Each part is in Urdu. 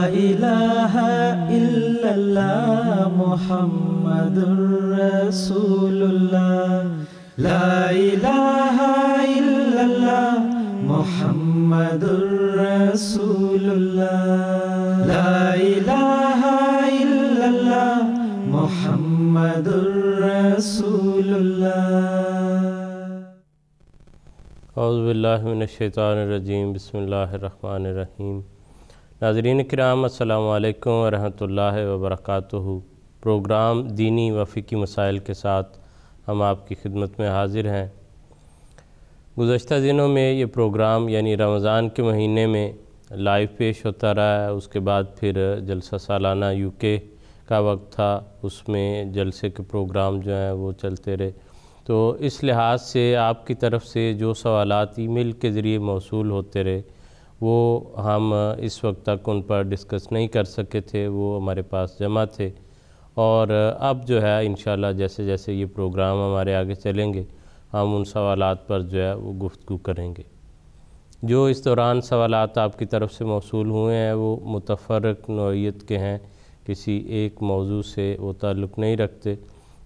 الہ الا اللہ محمد رسول اللہ، لا الہ الا اللہ محمد رسول اللہ، لا الہ الا اللہ محمد رسول اللہ۔ اعوذ باللہ من الشیطان الرجیم، بسم اللہ الرحمن الرحیم۔ ناظرین کرام، السلام علیکم ورحمۃ اللہ وبرکاتہ۔ پروگرام دینی و فقہی مسائل کے ساتھ ہم آپ کی خدمت میں حاضر ہیں۔ گزشتہ دنوں میں یہ پروگرام یعنی رمضان کے مہینے میں لائیو پیش ہوتا رہا ہے، اس کے بعد پھر جلسہ سالانہ UK کا وقت تھا، اس میں جلسے کے پروگرام جو ہیں وہ چلتے رہے۔ تو اس لحاظ سے آپ کی طرف سے جو سوالات ای میل کے ذریعے موصول ہوتے رہے وہ ہم اس وقت تک ان پر ڈسکس نہیں کر سکے تھے، وہ ہمارے پاس جمع تھے، اور اب جو ہے انشاءاللہ جیسے جیسے یہ پروگرام ہمارے آگے چلیں گے ہم ان سوالات پر جو ہے وہ گفتگو کریں گے۔ جو اس دوران سوالات آپ کی طرف سے موصول ہوئے ہیں وہ متفرق نوعیت کے ہیں، کسی ایک موضوع سے وہ تعلق نہیں رکھتے،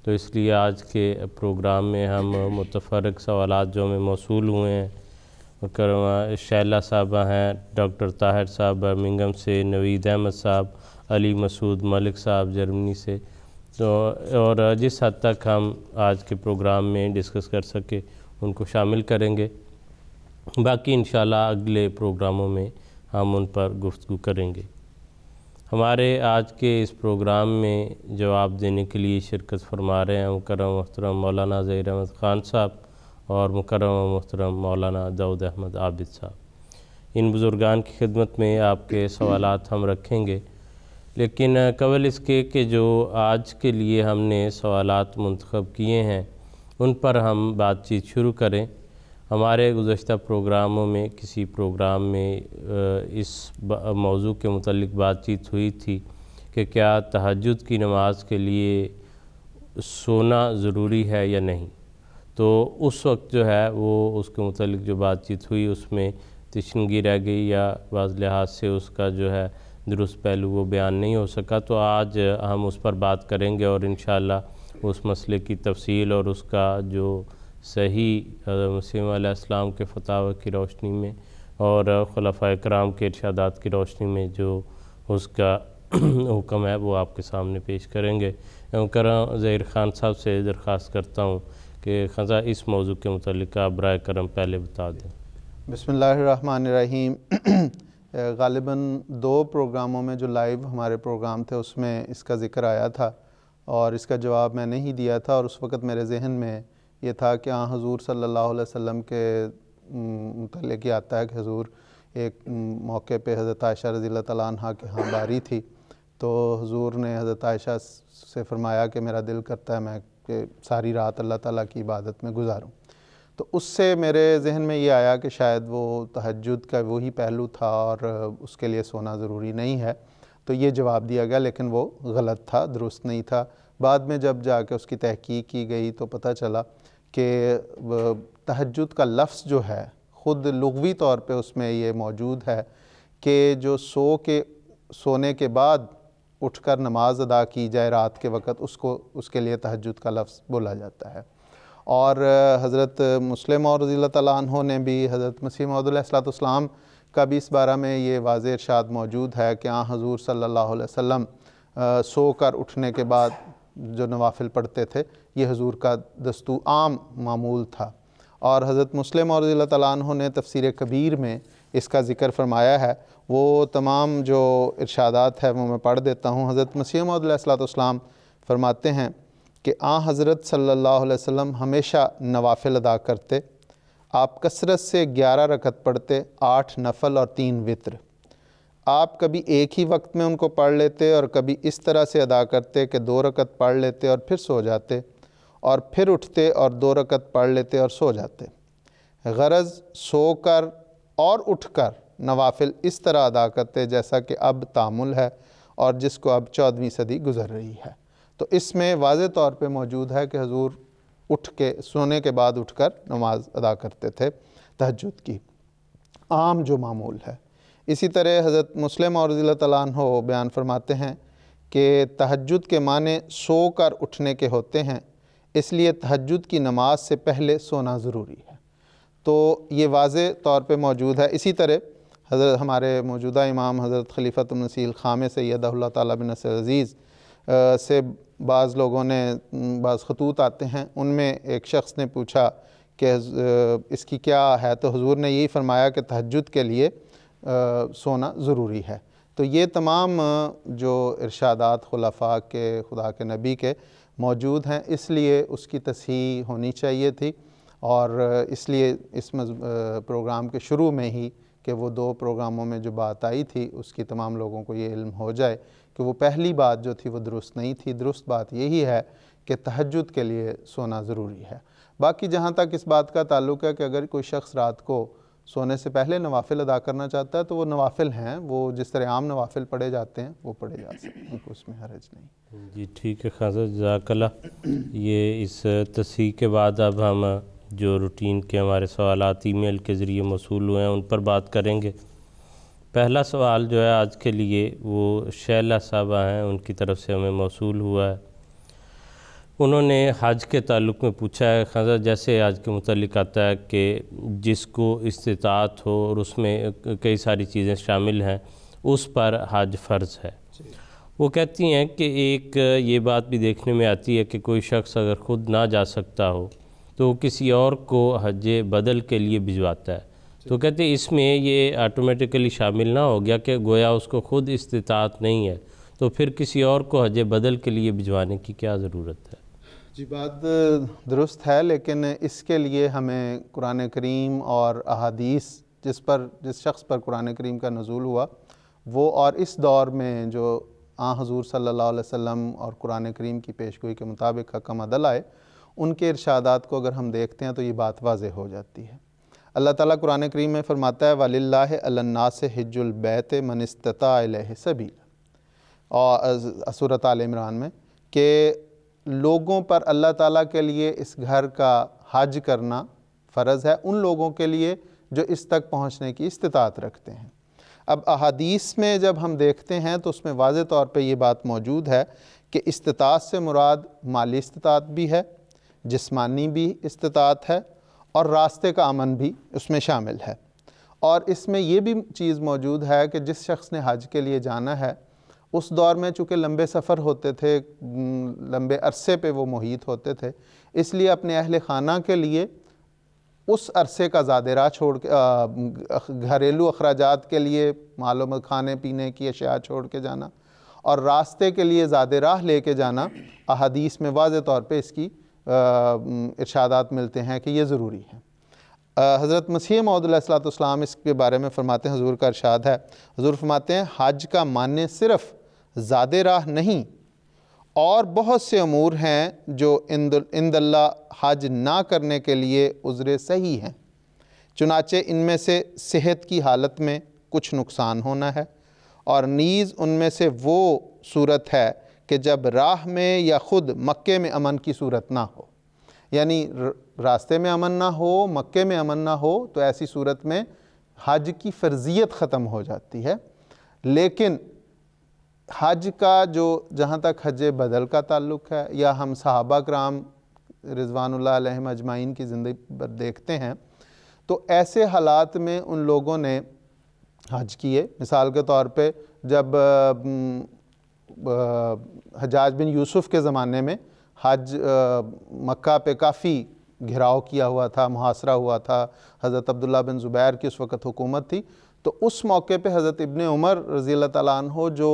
تو اس لیے آج کے پروگرام میں ہم متفرق سوالات جو ہمیں موصول ہوئے ہیں، شیلہ صاحبہ ہیں، ڈاکٹر طاہر صاحب برمنگھم سے، نوید احمد صاحب، علی مسعود ملک صاحب جرمنی سے، تو اور جس حد تک ہم آج کے پروگرام میں ڈسکس کر سکے ان کو شامل کریں گے، باقی انشاءاللہ اگلے پروگراموں میں ہم ان پر گفتگو کریں گے۔ ہمارے آج کے اس پروگرام میں جواب دینے کے لیے شرکت فرما رہے ہیں مکرم محترم مولانا ظہیر احمد خان صاحب اور مکرم محترم مولانا داؤد احمد عابد صاحب۔ ان بزرگان کی خدمت میں آپ کے سوالات ہم رکھیں گے، لیکن قبل اس کے کہ جو آج کے لیے ہم نے سوالات منتخب کیے ہیں ان پر ہم بات چیت شروع کریں۔ ہمارے گزشتہ پروگراموں میں کسی پروگرام میں اس موضوع کے متعلق بات چیت ہوئی تھی کہ کیا تہجد کی نماز کے لیے سونا ضروری ہے یا نہیں، تو اس وقت جو ہے وہ اس کے متعلق جو بات چیت ہوئی اس میں تشنگی رہ گئی یا بعض لحاظ سے اس کا جو ہے درست پہلو وہ بیان نہیں ہو سکا، تو آج ہم اس پر بات کریں گے اور انشاءاللہ اس مسئلے کی تفصیل اور اس کا جو صحیح حضرت مسیح علیہ السلام کے فتاوی کی روشنی میں اور خلفائے کرام کے ارشادات کی روشنی میں جو اس کا حکم ہے وہ آپ کے سامنے پیش کریں گے۔ کرم ظہیر خان صاحب سے درخواست کرتا ہوں کہ خزاں اس موضوع کے متعلق آپ برائے کرم پہلے بتا دیں۔ بسم اللہ الرحمن الرحیم۔ غالباً 2 پروگراموں میں جو لائیو ہمارے پروگرام تھے اس میں اس کا ذکر آیا تھا اور اس کا جواب میں نے ہی دیا تھا، اور اس وقت میرے ذہن میں یہ تھا کہ حضور صلی اللہ علیہ وسلم کے متعلق یہ آتا ہے کہ حضور ایک موقع پہ حضرت عائشہ رضی اللہ تعالیٰ عنہ کے ہاں باری تھی، تو حضور نے حضرت عائشہ سے فرمایا کہ میرا دل کرتا ہے میں کہ ساری رات اللہ تعالیٰ کی عبادت میں گزاروں، تو اس سے میرے ذہن میں یہ آیا کہ شاید وہ تہجد کا وہی پہلو تھا اور اس کے لیے سونا ضروری نہیں ہے، تو یہ جواب دیا گیا، لیکن وہ غلط تھا، درست نہیں تھا۔ بعد میں جب جا کے اس کی تحقیق کی گئی تو پتہ چلا کہ تہجد کا لفظ جو ہے خود لغوی طور پہ اس میں یہ موجود ہے کہ جو سونے کے بعد اٹھ کر نماز ادا کی جائے رات کے وقت، اس کے لیے تہجد کا لفظ بولا جاتا ہے۔ اور حضرت مسلم موعود رضی اللہ تعالیٰ عنہ نے بھی حضرت مسیح موعود علیہ السلام کا بھی اس بارے میں یہ واضح ارشاد موجود ہے کہ حضور صلی اللہ علیہ وسلم سو کر اٹھنے کے بعد جو نوافل پڑھتے تھے یہ حضور کا دستور عام معمول تھا، اور حضرت مسلم موعود رضی اللہ تعالیٰ عنہ نے تفسیر کبیر میں اس کا ذکر فرمایا ہے۔ وہ تمام جو ارشادات ہے وہ میں پڑھ دیتا ہوں۔ حضرت مسیح موعود علیہ السلام فرماتے ہیں کہ حضرت صلی اللہ علیہ وسلم ہمیشہ نوافل ادا کرتے، آپ کثرت سے 11 رکعت پڑھتے، 8 نفل اور 3 وتر۔ آپ کبھی ایک ہی وقت میں ان کو پڑھ لیتے اور کبھی اس طرح سے ادا کرتے کہ 2 رکعت پڑھ لیتے اور پھر سو جاتے، اور پھر اٹھتے اور 2 رکعت پڑھ لیتے اور سو جاتے۔ غرض سو کر اور اٹھ کر نوافل اس طرح ادا کرتے جیسا کہ اب تعامل ہے اور جس کو اب 14ویں صدی گزر رہی ہے۔ تو اس میں واضح طور پہ موجود ہے کہ حضور سونے کے بعد اٹھ کر نماز ادا کرتے تھے تہجد کی، عام جو معمول ہے۔ اسی طرح حضرت مسلم اور رضی اللہ تعالیٰ عنہ بیان فرماتے ہیں کہ تہجد کے معنی سو کر اٹھنے کے ہوتے ہیں، اس لیے تہجد کی نماز سے پہلے سونا ضروری ہے۔ تو یہ واضح طور پہ موجود ہے۔ اسی طرح حضرت ہمارے موجودہ امام حضرت خلیفۃ المسیح الخامس سیدہ اللہ تعالیٰ بن نصر عزیز سے بعض لوگوں نے بعض خطوط آتے ہیں، ان میں ایک شخص نے پوچھا کہ اس کی کیا ہے، تو حضور نے یہی فرمایا کہ تہجد کے لیے سونا ضروری ہے۔ تو یہ تمام جو ارشادات خلفاء کے، خدا کے نبی کے موجود ہیں، اس لیے اس کی تصحیح ہونی چاہیے تھی، اور اس لیے اس پروگرام کے شروع میں ہی کہ وہ 2 پروگراموں میں جو بات آئی تھی اس کی تمام لوگوں کو یہ علم ہو جائے کہ وہ پہلی بات جو تھی وہ درست نہیں تھی۔ درست بات یہی ہے کہ تہجد کے لیے سونا ضروری ہے۔ باقی جہاں تک اس بات کا تعلق ہے کہ اگر کوئی شخص رات کو سونے سے پہلے نوافل ادا کرنا چاہتا ہے تو وہ نوافل ہیں، وہ جس طرح عام نوافل پڑھے جاتے ہیں وہ پڑھے جا سکتے ہیں، اس میں حرج نہیں۔ جی ٹھیک ہے خاصا، جزاک اللہ۔ یہ اس تصحیح کے بعد اب ہم جو روٹین کے ہمارے سوالات ای میل کے ذریعے موصول ہوئے ہیں ان پر بات کریں گے۔ پہلا سوال جو ہے آج کے لیے وہ شیلہ صاحبہ ہیں، ان کی طرف سے ہمیں موصول ہوا ہے۔ انہوں نے حج کے تعلق میں پوچھا ہے خاصا، جیسے آج کے متعلق آتا ہے کہ جس کو استطاعت ہو اور اس میں کئی ساری چیزیں شامل ہیں اس پر حج فرض ہے۔ وہ کہتی ہیں کہ ایک یہ بات بھی دیکھنے میں آتی ہے کہ کوئی شخص اگر خود نہ جا سکتا ہو تو وہ کسی اور کو حج بدل کے لیے بھجواتا ہے، تو کہتے ہیں اس میں یہ آٹومیٹیکلی شامل نہ ہو گیا کہ گویا اس کو خود استطاعت نہیں ہے، تو پھر کسی اور کو حج بدل کے لیے بھجوانے کی کیا ضرورت ہے؟ جی بات درست ہے، لیکن اس کے لیے ہمیں قرآن کریم اور احادیث جس شخص پر قرآن کریم کا نزول ہوا وہ، اور اس دور میں جو حضور صلی اللہ علیہ وسلم اور قرآن کریم کی پیشگوئی کے مطابق حکم عدل آئے، ان کے ارشادات کو اگر ہم دیکھتے ہیں تو یہ بات واضح ہو جاتی ہے۔ اللہ تعالیٰ قرآن کریم میں فرماتا ہے وَلِلَّهِ عَلَى النَّاسِ حِجُّ الْبَيْتِ مَنِ اسْتَطَاعَ إِلَيْهِ سَبِيلًا، اور سورۃ آل عمران میں کہ لوگوں پر اللہ تعالیٰ کے لیے اس گھر کا حج کرنا فرض ہے، ان لوگوں کے لیے جو اس تک پہنچنے کی استطاعت رکھتے ہیں۔ اب احادیث میں جب ہم دیکھتے ہیں تو اس میں واضح طور پہ یہ بات موجود ہے کہ استطاعت سے مراد مالی استطاعت بھی ہے، جسمانی بھی استطاعت ہے، اور راستے کا امن بھی اس میں شامل ہے۔ اور اس میں یہ بھی چیز موجود ہے کہ جس شخص نے حج کے لیے جانا ہے، اس دور میں چونکہ لمبے سفر ہوتے تھے، لمبے عرصے پہ وہ محیط ہوتے تھے، اس لیے اپنے اہل خانہ کے لیے اس عرصے کا زاد راہ چھوڑ کے گھریلو اخراجات کے لیے معلوم کھانے پینے کی اشیاء چھوڑ کے جانا اور راستے کے لیے زاد راہ لے کے جانا، احادیث میں واضح طور پہ اس کی ارشادات ملتے ہیں کہ یہ ضروری ہے۔ حضرت مسیح موعود علیہ الصلوۃ والسلام اس کے بارے میں فرماتے ہیں، حضور کا ارشاد ہے، حضور فرماتے ہیں حج کا معنی صرف زاد راہ نہیں، اور بہت سے امور ہیں جو عند اللہ حج نہ کرنے کے لیے عذر صحیح ہیں، چنانچہ ان میں سے صحت کی حالت میں کچھ نقصان ہونا ہے، اور نیز ان میں سے وہ صورت ہے کہ جب راہ میں یا خود مکے میں امن کی صورت نہ ہو، یعنی راستے میں امن نہ ہو، مکے میں امن نہ ہو، تو ایسی صورت میں حج کی فرضیت ختم ہو جاتی ہے۔ لیکن حج کا جو جہاں تک حج بدل کا تعلق ہے، یا ہم صحابہ کرام رضوان اللہ علیہم اجمعین کی زندگی پر دیکھتے ہیں، تو ایسے حالات میں ان لوگوں نے حج کیے۔ مثال کے طور پہ جب حجاج بن یوسف کے زمانے میں حج مکہ پہ کافی گھراؤ کیا ہوا تھا، محاصرہ ہوا تھا، حضرت عبداللہ بن زبیر کی اس وقت حکومت تھی، تو اس موقع پہ حضرت ابن عمر رضی اللہ تعالیٰ عنہ جو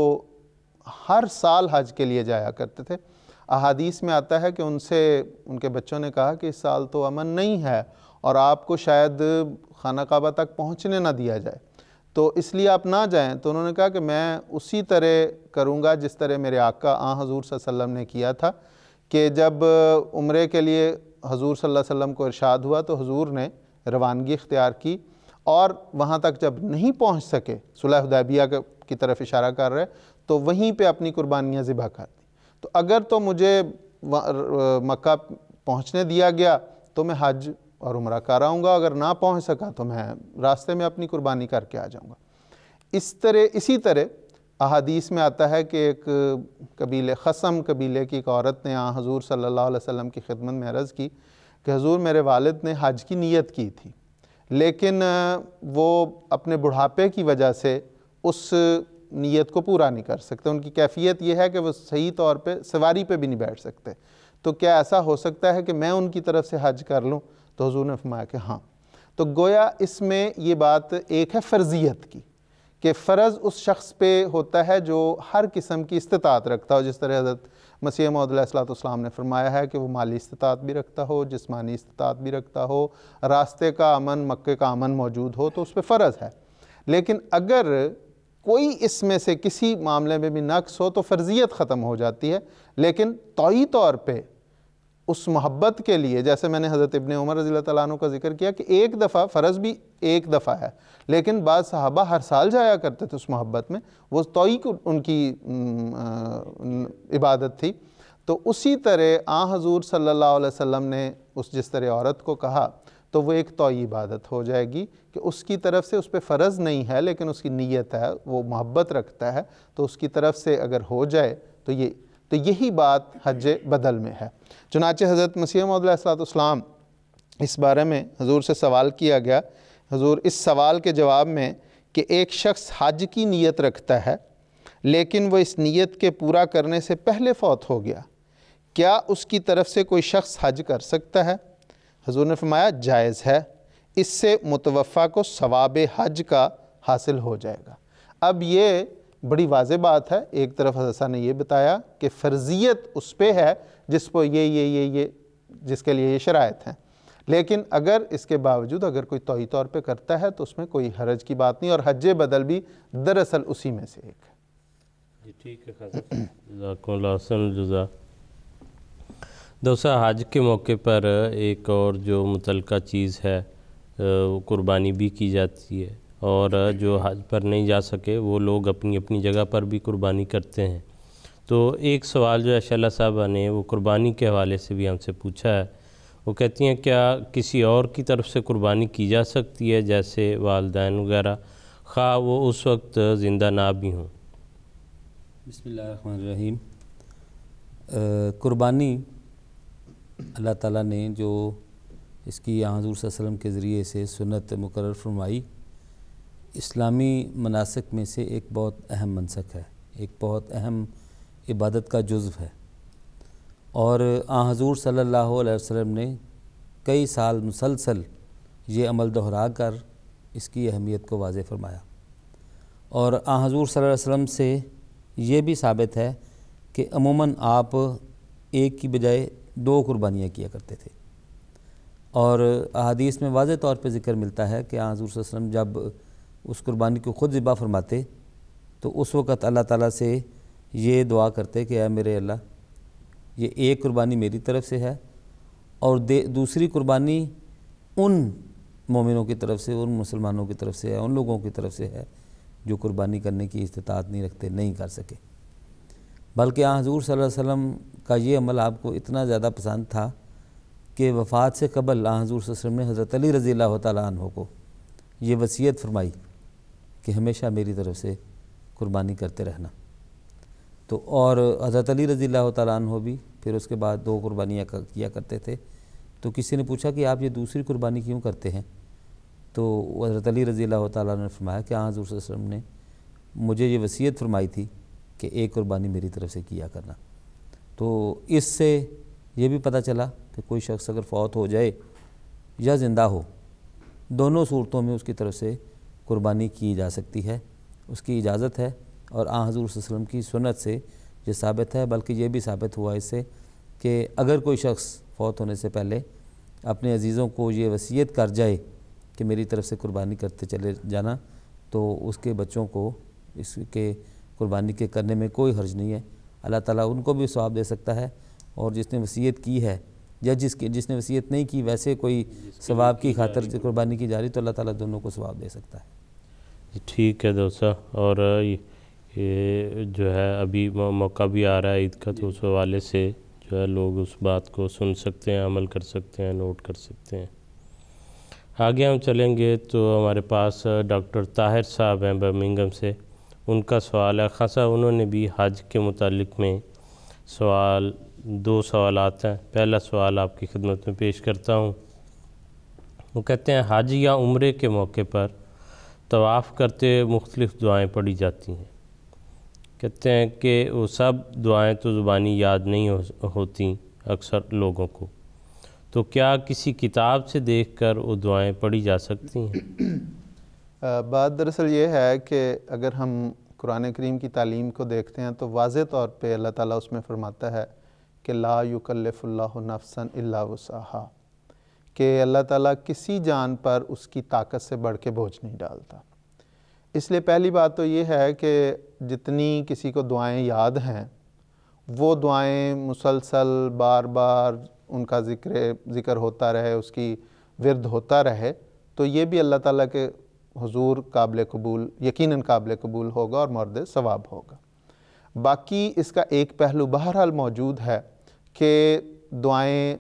ہر سال حج کے لیے جایا کرتے تھے، احادیث میں آتا ہے کہ ان کے بچوں نے کہا کہ اس سال تو امن نہیں ہے اور آپ کو شاید خانہ کعبہ تک پہنچنے نہ دیا جائے، تو اس لیے آپ نہ جائیں۔ تو انہوں نے کہا کہ میں اسی طرح کروں گا جس طرح میرے آقا حضور صلی اللہ علیہ وسلم نے کیا تھا، کہ جب عمرے کے لیے حضور صلی اللہ علیہ وسلم کو ارشاد ہوا تو حضور نے روانگی اختیار کی، اور وہاں تک جب نہیں پہنچ سکے، صلح حدیبیہ کی طرف اشارہ کر رہے، تو وہیں پہ اپنی قربانیاں ذبح کر دیں۔ تو اگر تو مجھے مکہ پہنچنے دیا گیا تو میں حج اور عمرہ کر آؤں گا، اگر نہ پہنچ سکا تو میں راستے میں اپنی قربانی کر کے آ جاؤں گا۔ اسی طرح احادیث میں آتا ہے کہ ایک خصم قبیلے کی ایک عورت نے حضور صلی اللہ علیہ وسلم کی خدمت میں عرض کی کہ حضور میرے والد نے حج کی نیت کی تھی، لیکن وہ اپنے بڑھاپے کی وجہ سے اس نیت کو پورا نہیں کر سکتے، ان کی کیفیت یہ ہے کہ وہ صحیح طور پہ سواری پہ بھی نہیں بیٹھ سکتے، تو کیا ایسا ہو سکتا ہے کہ میں ان کی طرف سے حج کر لوں؟ تو حضور نے فرمایا کہ ہاں۔ تو گویا اس میں یہ بات ایک ہے فرضیت کی، کہ فرض اس شخص پہ ہوتا ہے جو ہر قسم کی استطاعت رکھتا ہو، جس طرح حضرت مسیح موعود علیہ السلام نے فرمایا ہے کہ وہ مالی استطاعت بھی رکھتا ہو، جسمانی استطاعت بھی رکھتا ہو، راستے کا امن، مکے کا امن موجود ہو، تو اس پہ فرض ہے۔ لیکن اگر کوئی اس میں سے کسی معاملے میں بھی نقص ہو تو فرضیت ختم ہو جاتی ہے، لیکن طوعی طور پہ اس محبت کے لیے، جیسے میں نے حضرت ابن عمر رضی اللہ تعالیٰ عنہ کا ذکر کیا کہ ایک دفعہ فرض بھی ایک دفعہ ہے، لیکن بعض صحابہ ہر سال جایا کرتے تھے اس محبت میں، وہ طوعی ان کی عبادت تھی۔ تو اسی طرح حضور صلی اللہ علیہ وسلم نے جس طرح عورت کو کہا تو وہ ایک طوعی عبادت ہو جائے گی کہ اس کی طرف سے اس پہ فرض نہیں ہے، لیکن اس کی نیت ہے، وہ محبت رکھتا ہے، تو اس کی طرف سے اگر ہو جائے تو یہی بات حج بدل میں ہے۔ چنانچہ حضرت مسیح موعود علیہ السلام اس بارے میں حضور سے سوال کیا گیا، حضور اس سوال کے جواب میں کہ ایک شخص حج کی نیت رکھتا ہے لیکن وہ اس نیت کے پورا کرنے سے پہلے فوت ہو گیا، کیا اس کی طرف سے کوئی شخص حج کر سکتا ہے؟ حضور نے فرمایا جائز ہے، اس سے متوفی کو ثواب حج کا حاصل ہو جائے گا۔ اب یہ بڑی واضح بات ہے، ایک طرف حضرت نے یہ بتایا کہ فرضیت اس پہ ہے جس کو یہ جس کے لیے یہ شرائط ہیں، لیکن اگر اس کے باوجود اگر کوئی طوعی طور پہ کرتا ہے تو اس میں کوئی حرج کی بات نہیں، اور حج بدل بھی دراصل اسی میں سے ایک ہے۔ جی ٹھیک ہے خاصا، جزاکم اللہ حسن الجزا۔ دوسرا حج کے موقع پر ایک اور جو متعلقہ چیز ہے وہ قربانی بھی کی جاتی ہے، اور جو حج پر نہیں جا سکے وہ لوگ اپنی اپنی جگہ پر بھی قربانی کرتے ہیں۔ تو ایک سوال جو عائشہ صاحبہ نے وہ قربانی کے حوالے سے بھی ہم سے پوچھا ہے، وہ کہتی ہیں کیا کسی اور کی طرف سے قربانی کی جا سکتی ہے جیسے والدین وغیرہ، خواہ وہ اس وقت زندہ نہ بھی ہوں؟ بسم اللہ الرحمن الرحیم۔ قربانی اللہ تعالیٰ نے جو اس کی حضور صلی اللہ علیہ وسلم کے ذریعے سے سنت مقرر فرمائی، اسلامی مناسک میں سے ایک بہت اہم منسک ہے، ایک بہت اہم عبادت کا جزو ہے، اور حضور صلی اللہ علیہ وسلم نے کئی سال مسلسل یہ عمل دہرا کر اس کی اہمیت کو واضح فرمایا، اور حضور صلی اللہ علیہ وسلم سے یہ بھی ثابت ہے کہ عموماً آپ ایک کی بجائے 2 قربانیاں کیا کرتے تھے، اور احادیث میں واضح طور پہ ذکر ملتا ہے کہ حضور صلی اللہ علیہ وسلم جب اس قربانی کو خود ذبح فرماتے تو اس وقت اللہ تعالیٰ سے یہ دعا کرتے کہ اے میرے اللہ، یہ ایک قربانی میری طرف سے ہے اور دوسری قربانی ان مومنوں کی طرف سے، ان مسلمانوں کی طرف سے ہے، ان لوگوں کی طرف سے ہے جو قربانی کرنے کی استطاعت نہیں رکھتے، نہیں کر سکے۔ بلکہ حضور صلی اللہ علیہ وسلم کا یہ عمل آپ کو اتنا زیادہ پسند تھا کہ وفات سے قبل حضور صلی اللہ علیہ وسلم نے حضرت علی رضی اللہ تعالیٰ عنہ کو یہ وصیت فرمائی کہ ہمیشہ میری طرف سے قربانی کرتے رہنا۔ تو اور حضرت علی رضی اللہ تعالیٰ عنہ بھی پھر اس کے بعد 2 قربانیاں کیا کرتے تھے۔ تو کسی نے پوچھا کہ آپ یہ دوسری قربانی کیوں کرتے ہیں؟ تو حضرت علی رضی اللہ تعالیٰ عنہ نے فرمایا کہ حضور صلی اللہ علیہ وسلم نے مجھے یہ وصیت فرمائی تھی کہ ایک قربانی میری طرف سے کیا کرنا۔ تو اس سے یہ بھی پتہ چلا کہ کوئی شخص اگر فوت ہو جائے یا زندہ ہو، دونوں صورتوں میں اس کی طرف سے قربانی کی جا سکتی ہے، اس کی اجازت ہے، اور حضور صلی اللہ علیہ وسلم کی سنت سے یہ ثابت ہے۔ بلکہ یہ بھی ثابت ہوا اس سے کہ اگر کوئی شخص فوت ہونے سے پہلے اپنے عزیزوں کو یہ وصیت کر جائے کہ میری طرف سے قربانی کرتے چلے جانا، تو اس کے بچوں کو اس کے قربانی کے کرنے میں کوئی حرج نہیں ہے، اللہ تعالیٰ ان کو بھی ثواب دے سکتا ہے، اور جس نے وصیت کی ہے یا جس نے وصیت نہیں کی ویسے کوئی ثواب کی خاطر قربانی کی جا رہی تو اللہ تعالیٰ دونوں کو ثواب دے سکتا ہے۔ ٹھیک ہے دوستو، اور یہ جو ہے ابھی موقع بھی آ رہا ہے عید کا، تو اس حوالے سے جو ہے لوگ اس بات کو سن سکتے ہیں، عمل کر سکتے ہیں، نوٹ کر سکتے ہیں۔ آگے ہم چلیں گے تو ہمارے پاس ڈاکٹر طاہر صاحب ہیں برمنگھم سے. ان کا سوال ہے. خاصا انہوں نے بھی حج کے متعلق میں دو سوالات ہیں. پہلا سوال آپ کی خدمت میں پیش کرتا ہوں. وہ کہتے ہیں حج یا عمرے کے موقع پر طواف کرتے مختلف دعائیں پڑھی جاتی ہیں. کہتے ہیں کہ وہ سب دعائیں تو زبانی یاد نہیں ہوتی اکثر لوگوں کو، تو کیا کسی کتاب سے دیکھ کر وہ دعائیں پڑھی جا سکتی ہیں؟ بات دراصل یہ ہے کہ اگر ہم قرآن کریم کی تعلیم کو دیکھتے ہیں تو واضح طور پہ اللہ تعالیٰ اس میں فرماتا ہے کہ لا یکلف اللہ نفسا الا وسعہا، کہ اللہ تعالیٰ کسی جان پر اس کی طاقت سے بڑھ کے بوجھ نہیں ڈالتا. اس لیے پہلی بات تو یہ ہے کہ جتنی کسی کو دعائیں یاد ہیں وہ دعائیں مسلسل بار بار ان کا ذکر ہوتا رہے، اس کی ورد ہوتا رہے، تو یہ بھی اللہ تعالیٰ کے حضور قابل قبول، یقیناً قابل قبول ہوگا اور مورد ثواب ہوگا. باقی اس کا ایک پہلو بہرحال موجود ہے کہ دعائیں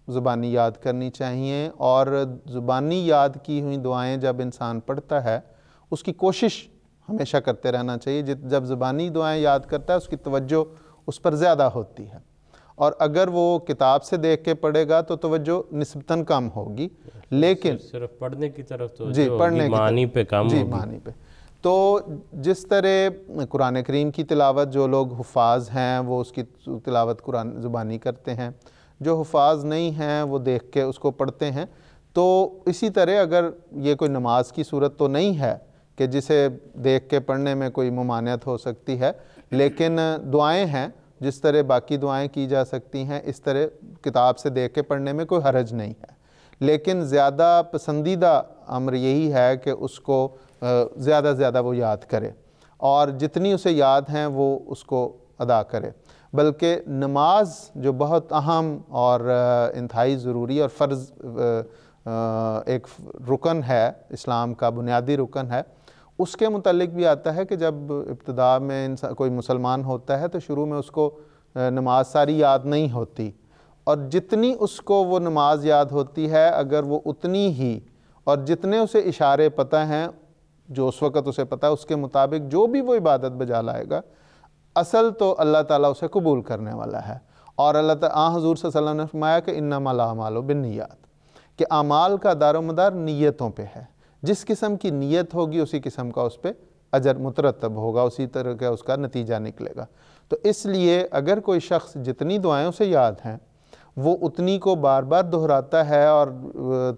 زبانی یاد کرنی چاہیے، اور زبانی یاد کی ہوئی دعائیں جب انسان پڑھتا ہے اس کی کوشش ہمیشہ کرتے رہنا چاہیے. جب زبانی دعائیں یاد کرتا ہے اس کی توجہ اس پر زیادہ ہوتی ہے، اور اگر وہ کتاب سے دیکھ کے پڑھے گا تو توجہ نسبتاً کم ہوگی، لیکن صرف پڑھنے کی طرف تو پڑھنے کی معنی پہ کم ہوگی. معنی پہ. تو جس طرح قرآن کریم کی تلاوت جو لوگ حفاظ ہیں وہ اس کی تلاوت قرآن زبانی کرتے ہیں، جو حفاظ نہیں ہیں وہ دیکھ کے اس کو پڑھتے ہیں، تو اسی طرح اگر یہ کوئی نماز کی صورت تو نہیں ہے کہ جسے دیکھ کے پڑھنے میں کوئی ممانعت ہو سکتی ہے، لیکن دعائیں ہیں جس طرح باقی دعائیں کی جا سکتی ہیں، اس طرح کتاب سے دیکھ کے پڑھنے میں کوئی حرج نہیں ہے. لیکن زیادہ پسندیدہ امر یہی ہے کہ اس کو زیادہ وہ یاد کرے، اور جتنی اسے یاد ہیں وہ اس کو ادا کرے. بلکہ نماز جو بہت اہم اور انتہائی ضروری اور فرض ایک رکن ہے، اسلام کا بنیادی رکن ہے، اس کے متعلق بھی آتا ہے کہ جب ابتدا میں کوئی مسلمان ہوتا ہے تو شروع میں اس کو نماز ساری یاد نہیں ہوتی، اور جتنی اس کو وہ نماز یاد ہوتی ہے اگر وہ اتنی ہی اور جتنے اسے اشارے پتہ ہیں جو اس وقت اسے پتہ ہے اس کے مطابق جو بھی وہ عبادت بجا لائے گا، اصل تو اللہ تعالیٰ اسے قبول کرنے والا ہے. اور اللہ تعالیٰ حضور صلی اللہ علیہ وسلم نے فرمایا کہ انما الاعمال بالنیات، کہ اعمال کا دار و مدار نیتوں پہ ہے. جس قسم کی نیت ہوگی اسی قسم کا اس پہ اجر مترتب ہوگا، اسی طرح کا اس کا نتیجہ نکلے گا. تو اس لیے اگر کوئی شخص جتنی دعائیں اسے یاد ہیں وہ اتنی کو بار بار دہراتا ہے اور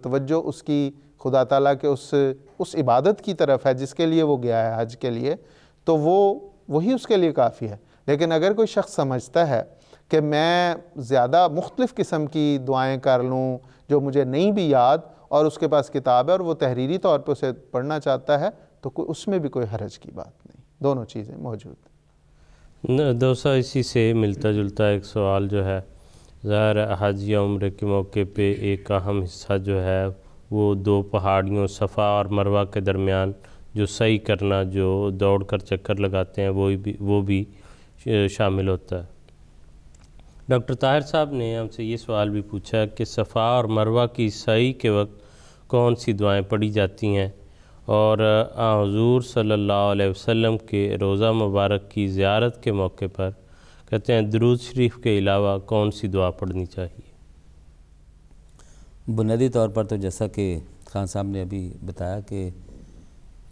توجہ اس کی خدا تعالیٰ کے اس عبادت کی طرف ہے جس کے لیے وہ گیا ہے حج کے لیے، تو وہی اس کے لیے کافی ہے. لیکن اگر کوئی شخص سمجھتا ہے کہ میں زیادہ مختلف قسم کی دعائیں کر لوں جو مجھے نہیں بھی یاد، اور اس کے پاس کتاب ہے اور وہ تحریری طور پہ اسے پڑھنا چاہتا ہے، تو اس میں بھی کوئی حرج کی بات نہیں. دونوں چیزیں موجود ہیں. دوسرا اسی سے ملتا جلتا ایک سوال جو ہے، ظاہر حج یا عمرے کے موقع پہ ایک اہم حصہ جو ہے وہ دو پہاڑیوں صفا اور مروہ کے درمیان جو سعی کرنا، جو دوڑ کر چکر لگاتے ہیں، وہ بھی شامل ہوتا ہے. ڈاکٹر طاہر صاحب نے ہم سے یہ سوال بھی پوچھا کہ صفا اور مروہ کی سعی کے وقت کون سی دعائیں پڑھی جاتی ہیں، اور حضور صلی اللہ علیہ وسلم کے روضہ مبارک کی زیارت کے موقع پر کہتے ہیں درود شریف کے علاوہ کون سی دعا پڑھنی چاہیے؟ بنیادی طور پر تو جیسا کہ خان صاحب نے ابھی بتایا کہ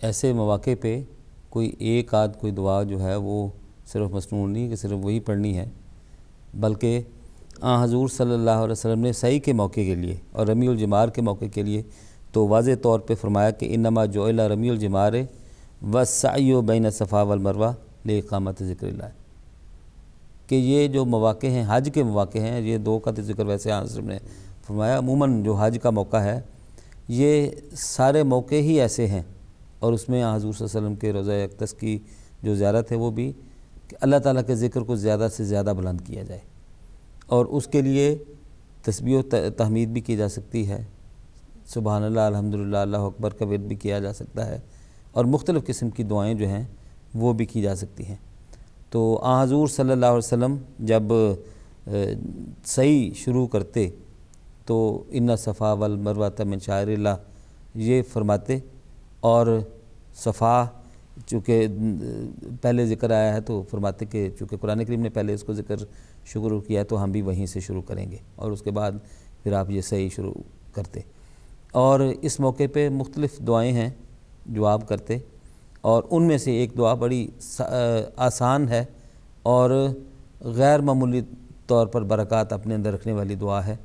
ایسے مواقع پہ کوئی ایک آدھ کوئی دعا جو ہے وہ صرف مسنون نہیں کہ صرف وہی پڑھنی ہے، بلکہ حضور صلی اللہ علیہ وسلم نے سعی کے موقع کے لیے اور رمی الجمار کے موقع کے لیے تو واضح طور پہ فرمایا کہ انما جعل رمی الجمار والسعی بین الصفا والمروہ لاقامت ذکر اللہ، کہ یہ جو مواقع ہیں حج کے مواقع ہیں، یہ دو کا ذکر ویسے حضرت نے فرمایا، عموماً جو حج کا موقع ہے یہ سارے موقع ہی ایسے ہیں، اور اس میں حضور صلی اللہ علیہ وسلم کے روضہ اقدس کی جو زیارت ہے وہ بھی کہ اللہ تعالیٰ کے ذکر کو زیادہ سے زیادہ بلند کیا جائے، اور اس کے لیے تسبیح و تحمید بھی کی جا سکتی ہے، سبحان اللہ الحمدللہ اللہ اکبر کا ورد بھی کیا جا سکتا ہے، اور مختلف قسم کی دعائیں جو ہیں وہ بھی کی جا سکتی ہیں. تو حضور صلی اللہ علیہ وسلم جب سعی شروع کرتے تو ان صفا والمروہ من شعائر اللہ یہ فرماتے، اور صفا چونکہ پہلے ذکر آیا ہے تو فرماتے کہ چونکہ قرآن کریم نے پہلے اس کو ذکر شروع کیا تو ہم بھی وہیں سے شروع کریں گے، اور اس کے بعد پھر آپ یہ صحیح شروع کرتے۔ اور اس موقع پہ مختلف دعائیں ہیں جو آپ کرتے، اور ان میں سے ایک دعا بڑی آسان ہے اور غیر معمولی طور پر برکات اپنے اندر رکھنے والی دعا ہے،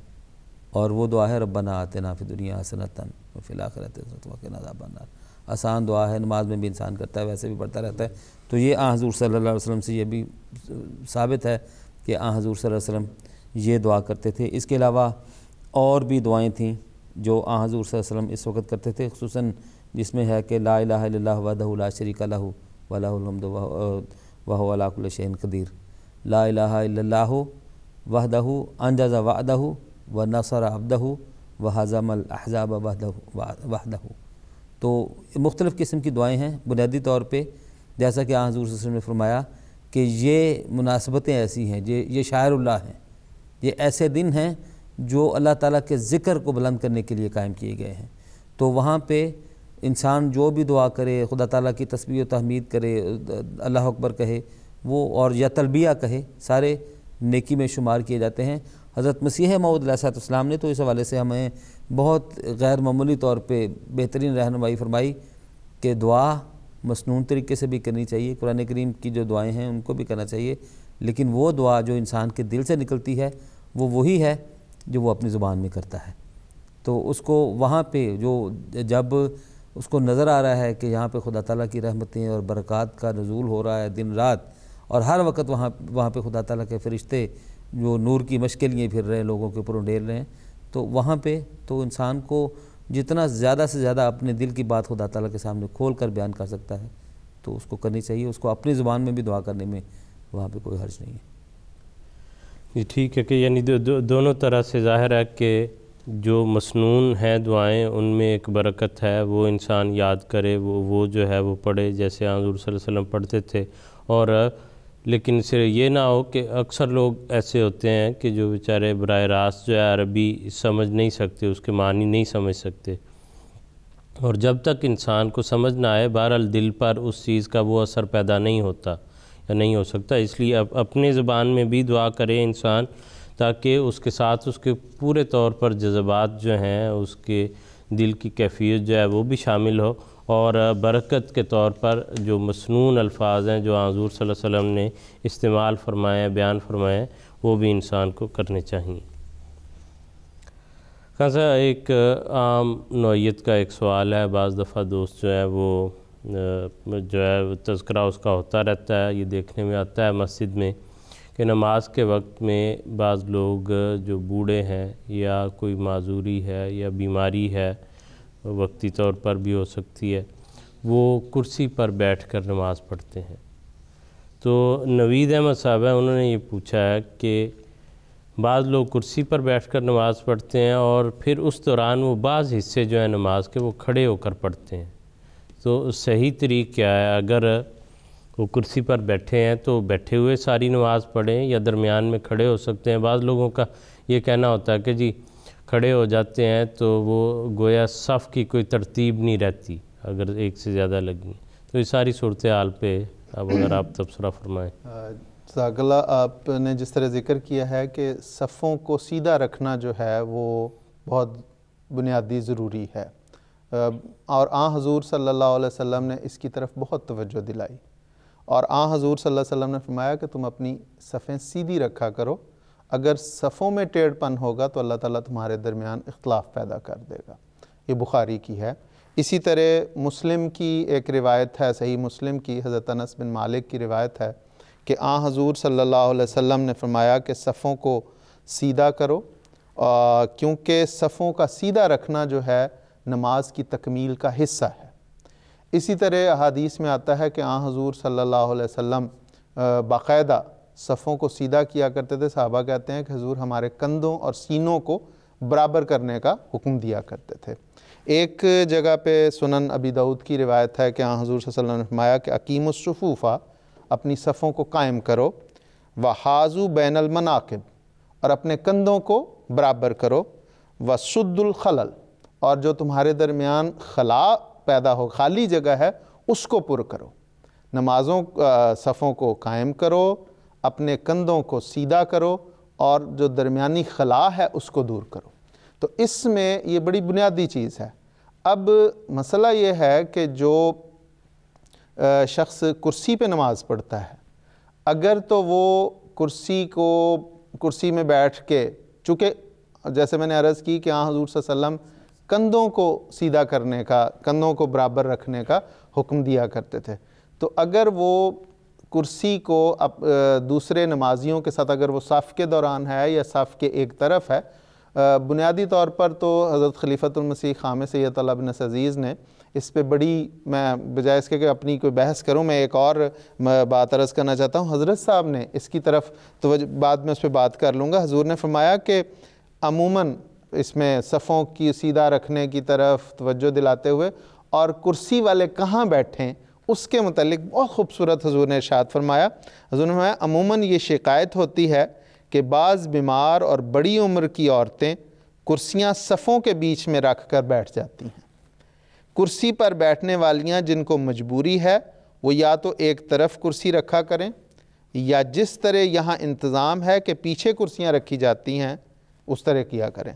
اور وہ دعا ہے ربنا آتنا فی الدنیا حسنۃ وفی الآخرۃ حسنۃ وقنا عذاب النار۔ آسان دعا ہے، نماز میں بھی انسان کرتا ہے، ویسے بھی پڑھتا رہتا ہے۔ تو یہ حضور صلی اللہ علیہ وسلم سے یہ بھی ثابت ہے کہ حضور صلی اللہ علیہ وسلم یہ دعا کرتے تھے۔ اس کے علاوہ اور بھی دعائیں تھیں جو حضور صلی اللہ علیہ وسلم اس وقت کرتے تھے، خصوصاً جس میں ہے کہ لا الہ الا اللہ وحدہ لا شریک لہ ولہ الحمد وہو علی کل شیء قدیر، لا الہ الا اللہ وحدہ انجز وعدہ ونصر عبدہ وہزم الاحزاب وحدہ۔ تو مختلف قسم کی دعائیں ہیں۔ بنیادی طور پہ جیسا کہ حضور صلی اللہ علیہ وسلم نے فرمایا کہ یہ مناسبتیں ایسی ہیں، یہ شاعر اللہ ہیں، یہ ایسے دن ہیں جو اللہ تعالیٰ کے ذکر کو بلند کرنے کے لیے قائم کیے گئے ہیں۔ تو وہاں پہ انسان جو بھی دعا کرے، خدا تعالیٰ کی تسبیح و تحمید کرے، اللہ اکبر کہے وہ، اور یا تلبیہ کہے، سارے نیکی میں شمار کیے جاتے ہیں۔ حضرت مسیح موعود علیہ السلام نے تو اس حوالے سے ہمیں بہت غیر معمولی طور پہ بہترین رہنمائی فرمائی کہ دعا مسنون طریقے سے بھی کرنی چاہیے، قرآن کریم کی جو دعائیں ہیں ان کو بھی کرنا چاہیے، لیکن وہ دعا جو انسان کے دل سے نکلتی ہے وہ وہی ہے جو وہ اپنی زبان میں کرتا ہے۔ تو اس کو وہاں پہ جو جب اس کو نظر آ رہا ہے کہ یہاں پہ خدا تعالیٰ کی رحمتیں اور برکات کا نزول ہو رہا ہے دن رات، اور ہر وقت وہاں پہ خدا تعالیٰ کے فرشتے جو نور کی مشقیں لیے پھر رہے ہیں، لوگوں کے اوپر انڈیل رہے ہیں، تو وہاں پہ تو انسان کو جتنا زیادہ سے زیادہ اپنے دل کی بات خدا تعالیٰ کے سامنے کھول کر بیان کر سکتا ہے تو اس کو کرنی چاہیے۔ اس کو اپنی زبان میں بھی دعا کرنے میں وہاں پہ کوئی حرج نہیں ہے۔ جی ٹھیک ہے کہ یعنی دونوں طرح سے ظاہر ہے کہ جو مسنون ہیں دعائیں ان میں ایک برکت ہے، وہ انسان یاد کرے، وہ جو ہے وہ پڑھے جیسے حضور صلی اللہ علیہ وسلم پڑھتے تھے، اور لیکن صرف یہ نہ ہو کہ اکثر لوگ ایسے ہوتے ہیں کہ جو بیچارے براہ راست جو ہے عربی سمجھ نہیں سکتے، اس کے معنی نہیں سمجھ سکتے، اور جب تک انسان کو سمجھ نہ آئے بہرحال دل پر اس چیز کا وہ اثر پیدا نہیں ہوتا یا نہیں ہو سکتا۔ اس لیے اپنے زبان میں بھی دعا کرے انسان تاکہ اس کے ساتھ اس کے پورے طور پر جذبات جو ہیں، اس کے دل کی کیفیت جو ہے وہ بھی شامل ہو، اور برکت کے طور پر جو مسنون الفاظ ہیں جو حضور صلی اللہ علیہ وسلم نے استعمال فرمائے ہیں، بیان فرمائے ہیں، وہ بھی انسان کو کرنے چاہیے۔ خاصا ایک عام نوعیت کا ایک سوال ہے، بعض دفعہ دوست جو ہے وہ جو ہے تذکرہ اس کا ہوتا رہتا ہے، یہ دیکھنے میں آتا ہے مسجد میں کہ نماز کے وقت میں بعض لوگ جو بوڑھے ہیں یا کوئی معذوری ہے یا بیماری ہے، وقتی طور پر بھی ہو سکتی ہے، وہ کرسی پر بیٹھ کر نماز پڑھتے ہیں۔ تو نوید احمد صاحب ہیں، انہوں نے یہ پوچھا ہے کہ بعض لوگ کرسی پر بیٹھ کر نماز پڑھتے ہیں اور پھر اس دوران وہ بعض حصے جو ہیں نماز کے وہ کھڑے ہو کر پڑھتے ہیں، تو صحیح طریقہ کیا ہے؟ اگر وہ کرسی پر بیٹھے ہیں تو بیٹھے ہوئے ساری نماز پڑھیں یا درمیان میں کھڑے ہو سکتے ہیں؟ بعض لوگوں کا یہ کہنا ہوتا ہے کہ جی کھڑے ہو جاتے ہیں تو وہ گویا صف کی کوئی ترتیب نہیں رہتی اگر ایک سے زیادہ لگیں، تو اس ساری صورتحال پہ اب اگر آپ تبصرہ فرمائیں۔ جزاک اللہ، آپ نے جس طرح ذکر کیا ہے کہ صفوں کو سیدھا رکھنا جو ہے وہ بہت بنیادی ضروری ہے، اور حضور صلی اللہ علیہ وسلم نے اس کی طرف بہت توجہ دلائی، اور حضور صلی اللہ علیہ وسلم نے فرمایا کہ تم اپنی صفیں سیدھی رکھا کرو، اگر صفوں میں ٹیڑھ پن ہوگا تو اللہ تعالیٰ تمہارے درمیان اختلاف پیدا کر دے گا۔ یہ بخاری کی ہے۔ اسی طرح مسلم کی ایک روایت ہے، صحیح مسلم کی، حضرت انس بن مالک کی روایت ہے کہ حضور صلی اللہ علیہ وسلم نے فرمایا کہ صفوں کو سیدھا کرو، کیونکہ صفوں کا سیدھا رکھنا جو ہے نماز کی تکمیل کا حصہ ہے۔ اسی طرح احادیث میں آتا ہے کہ حضور صلی اللہ علیہ وسلم باقاعدہ صفوں کو سیدھا کیا کرتے تھے۔ صحابہ کہتے ہیں کہ حضور ہمارے کندھوں اور سینوں کو برابر کرنے کا حکم دیا کرتے تھے۔ ایک جگہ پہ سنن ابی داؤد کی روایت ہے کہ حضور صلی اللہ علیہ وسلم نے فرمایا کہ اقیموا الصفوف، اپنی صفوں کو قائم کرو، وحاذوا بین المناکب، اور اپنے کندھوں کو برابر کرو، وسدوا الخلل، اور جو تمہارے درمیان خلا پیدا ہو، خالی جگہ ہے، اس کو پر کرو، نمازوں صفوں کو قائم کرو، اپنے کندھوں کو سیدھا کرو، اور جو درمیانی خلا ہے اس کو دور کرو۔ تو اس میں یہ بڑی بنیادی چیز ہے۔ اب مسئلہ یہ ہے کہ جو شخص کرسی پہ نماز پڑھتا ہے، اگر تو وہ کرسی میں بیٹھ کے، چونکہ جیسے میں نے عرض کی کہ حضور صلی اللہ علیہ وسلم کندھوں کو سیدھا کرنے کا، کندھوں کو برابر رکھنے کا حکم دیا کرتے تھے، تو اگر وہ کرسی کو دوسرے نمازیوں کے ساتھ، اگر وہ صف کے دوران ہے یا صف کے ایک طرف ہے، بنیادی طور پر تو حضرت خلیفۃ المسیح خامس سید علیہ بن عزیز نے اس پہ بڑی، میں بجائے اس کے کہ اپنی کوئی بحث کروں، میں ایک اور بات عرض کرنا چاہتا ہوں۔ حضرت صاحب نے اس کی طرف بعد میں اس پہ بات کر لوں گا۔ حضور نے فرمایا کہ عموماً اس میں صفوں کی سیدھا رکھنے کی طرف توجہ دلاتے ہوئے اور کرسی والے کہاں بیٹھیں اس کے متعلق بہت خوبصورت حضور نے ارشاد فرمایا۔ حضور نے فرمایا عموماً یہ شکایت ہوتی ہے کہ بعض بیمار اور بڑی عمر کی عورتیں کرسیاں صفوں کے بیچ میں رکھ کر بیٹھ جاتی ہیں۔ کرسی پر بیٹھنے والیاں جن کو مجبوری ہے وہ یا تو ایک طرف کرسی رکھا کریں، یا جس طرح یہاں انتظام ہے کہ پیچھے کرسیاں رکھی جاتی ہیں اس طرح کیا کریں،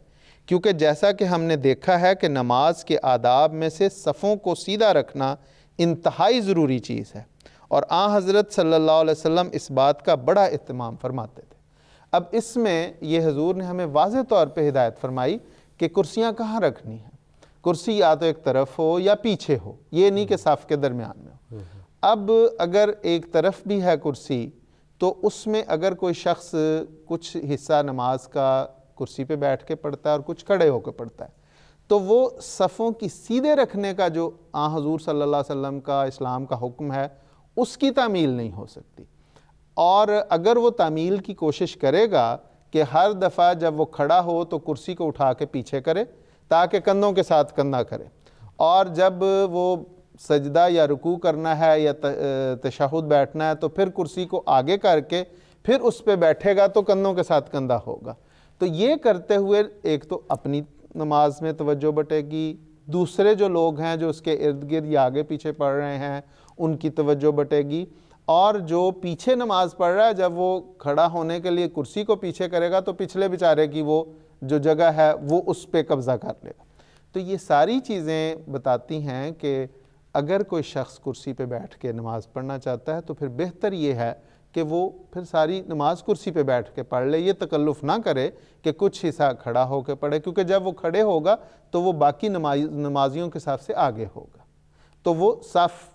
کیونکہ جیسا کہ ہم نے دیکھا ہے کہ نماز کے آداب میں سے صفوں کو سیدھا رکھنا انتہائی ضروری چیز ہے، اور حضرت صلی اللہ علیہ وسلم اس بات کا بڑا اہتمام فرماتے تھے۔ اب اس میں یہ حضور نے ہمیں واضح طور پہ ہدایت فرمائی کہ کرسیاں کہاں رکھنی ہیں۔ کرسی یا تو ایک طرف ہو یا پیچھے ہو، یہ نہیں کہ صف کے درمیان میں ہو۔ اب اگر ایک طرف بھی ہے کرسی تو اس میں اگر کوئی شخص کچھ حصہ نماز کا کرسی پہ بیٹھ کے پڑھتا ہے اور کچھ کھڑے ہو کے پڑھتا ہے، تو وہ صفوں کی سیدھے رکھنے کا جو حضور صلی اللہ علیہ وسلم کا اسلام کا حکم ہے اس کی تعمیل نہیں ہو سکتی۔ اور اگر وہ تعمیل کی کوشش کرے گا کہ ہر دفعہ جب وہ کھڑا ہو تو کرسی کو اٹھا کے پیچھے کرے تاکہ کندھوں کے ساتھ کندھا کرے، اور جب وہ سجدہ یا رکوع کرنا ہے یا تشہد بیٹھنا ہے تو پھر کرسی کو آگے کر کے پھر اس پہ بیٹھے گا تو کندھوں کے ساتھ کندھا ہوگا۔ تو یہ کرتے ہوئے ایک تو اپنی نماز میں توجہ بٹے گی، دوسرے جو لوگ ہیں جو اس کے ارد گرد یا آگے پیچھے پڑھ رہے ہیں ان کی توجہ بٹے گی، اور جو پیچھے نماز پڑھ رہا ہے جب وہ کھڑا ہونے کے لیے کرسی کو پیچھے کرے گا تو پچھلے بیچارے کی وہ جو جگہ ہے وہ اس پہ قبضہ کر لے گا۔ تو یہ ساری چیزیں بتاتی ہیں کہ اگر کوئی شخص کرسی پہ بیٹھ کے نماز پڑھنا چاہتا ہے تو پھر بہتر یہ ہے کہ وہ پھر ساری نماز کرسی پہ بیٹھ کے پڑھ لے، یہ تکلف نہ کرے کہ کچھ حصہ کھڑا ہو کے پڑھے، کیونکہ جب وہ کھڑے ہوگا تو وہ باقی نمازیوں کے صف سے آگے ہوگا، تو وہ صف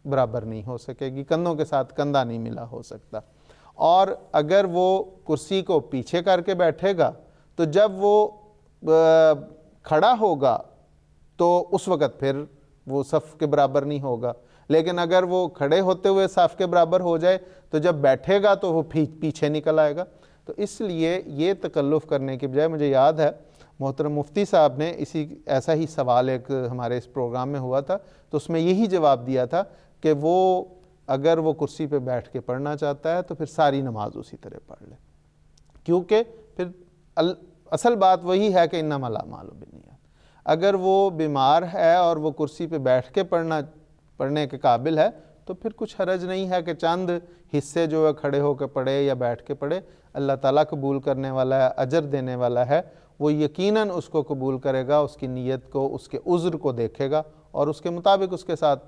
برابر نہیں ہو سکے گی، کندھوں کے ساتھ کندھا نہیں ملا ہو سکتا۔ اور اگر وہ کرسی کو پیچھے کر کے بیٹھے گا تو جب وہ کھڑا ہوگا تو اس وقت پھر وہ صف کے برابر نہیں ہوگا، لیکن اگر وہ کھڑے ہوتے ہوئے صف کے برابر ہو جائے تو جب بیٹھے گا تو وہ پیچھے نکل آئے گا۔ تو اس لیے یہ تکلف کرنے کے بجائے، مجھے یاد ہے محترم مفتی صاحب نے ایسا ہی سوال ایک ہمارے اس پروگرام میں ہوا تھا تو اس میں یہی جواب دیا تھا کہ وہ اگر وہ کرسی پہ بیٹھ کے پڑھنا چاہتا ہے تو پھر ساری نماز اسی طرح پڑھ لے، کیونکہ پھر اصل بات وہی ہے کہ انما الاعمال بالنیات۔ اگر وہ بیمار ہے اور وہ کرسی پہ بیٹھ کے پڑھنے کے قابل ہے تو پھر کچھ حرج نہیں ہے کہ چند حصے جو ہے کھڑے ہو کے پڑھے یا بیٹھ کے پڑھے۔ اللہ تعالیٰ قبول کرنے والا ہے، اجر دینے والا ہے، وہ یقیناً اس کو قبول کرے گا، اس کی نیت کو، اس کے عذر کو دیکھے گا اور اس کے مطابق اس کے ساتھ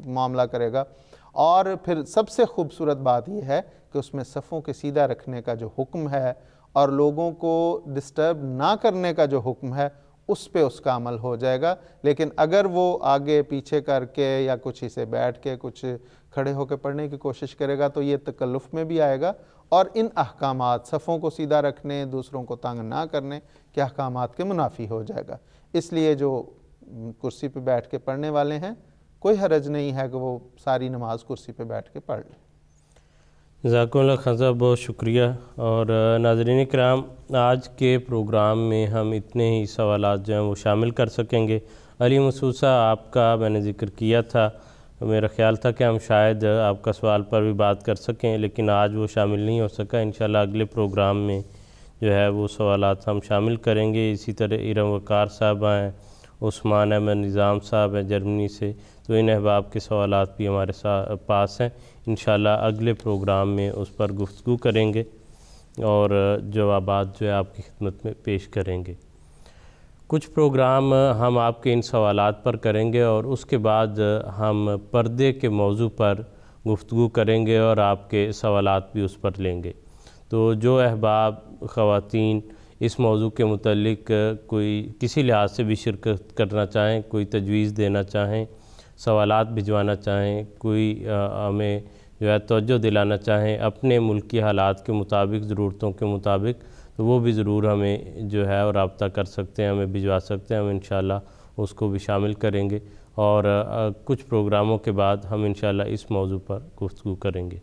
معاملہ کرے گا۔ اور پھر سب سے خوبصورت بات یہ ہے کہ اس میں صفوں کے سیدھا رکھنے کا جو حکم ہے اور لوگوں کو ڈسٹرب نہ کرنے کا جو حکم ہے اس پہ اس کا عمل ہو جائے گا۔ لیکن اگر وہ آگے پیچھے کر کے یا کچھ اسے بیٹھ کے کچھ کھڑے ہو کے پڑھنے کی کوشش کرے گا تو یہ تکلف میں بھی آئے گا، اور ان احکامات صفوں کو سیدھا رکھنے، دوسروں کو تنگ نہ کرنے کے احکامات کے منافی ہو جائے گا۔ اس لیے جو کرسی پہ بیٹھ کے پڑھنے والے ہیں کوئی حرج نہیں ہے کہ وہ ساری نماز کرسی پہ بیٹھ کے پڑھ لیں۔ جزاکم اللہ خان صاحب، بہت شکریہ۔ اور ناظرین کرام، آج کے پروگرام میں ہم اتنے ہی سوالات جو ہیں وہ شامل کر سکیں گے۔ علی مسعود صاحب، آپ کا میں نے ذکر کیا تھا، میرا خیال تھا کہ ہم شاید آپ کا سوال پر بھی بات کر سکیں، لیکن آج وہ شامل نہیں ہو سکا۔ انشاءاللہ اگلے پروگرام میں جو ہے وہ سوالات ہم شامل کریں گے۔ اسی طرح ارم وقار صاحبہ ہیں عثمان احمد نظام صاحب ہیں جرمنی سے، تو ان احباب کے سوالات بھی ہمارے پاس ہیں، انشاءاللہ اگلے پروگرام میں اس پر گفتگو کریں گے اور جوابات جو ہے آپ کی خدمت میں پیش کریں گے۔ کچھ پروگرام ہم آپ کے ان سوالات پر کریں گے اور اس کے بعد ہم پردے کے موضوع پر گفتگو کریں گے اور آپ کے سوالات بھی اس پر لیں گے۔ تو جو احباب خواتین اس موضوع کے متعلق کوئی کسی لحاظ سے بھی شرکت کرنا چاہیں، کوئی تجویز دینا چاہیں، سوالات بھجوانا چاہیں، کوئی ہمیں جو ہے توجہ دلانا چاہیں اپنے ملکی حالات کے مطابق، ضرورتوں کے مطابق، تو وہ بھی ضرور ہمیں جو ہے رابطہ کر سکتے ہیں، ہمیں بھجوا سکتے ہیں، ہم انشاءاللہ اس کو بھی شامل کریں گے اور کچھ پروگراموں کے بعد ہم انشاءاللہ اس موضوع پر گفتگو کریں گے۔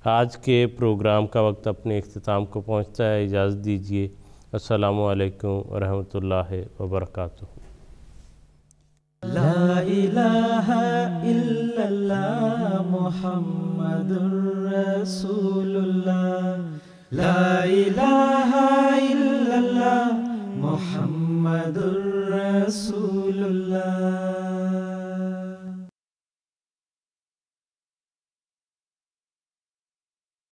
آج کے پروگرام کا وقت اپنے اختتام کو پہنچتا ہے، اجازت دیجیے۔ السلام علیکم ورحمۃ اللہ وبرکاتہ۔ لا الہ الا اللہ محمد رسول اللہ، لا الہ الا اللہ محمد رسول اللہ۔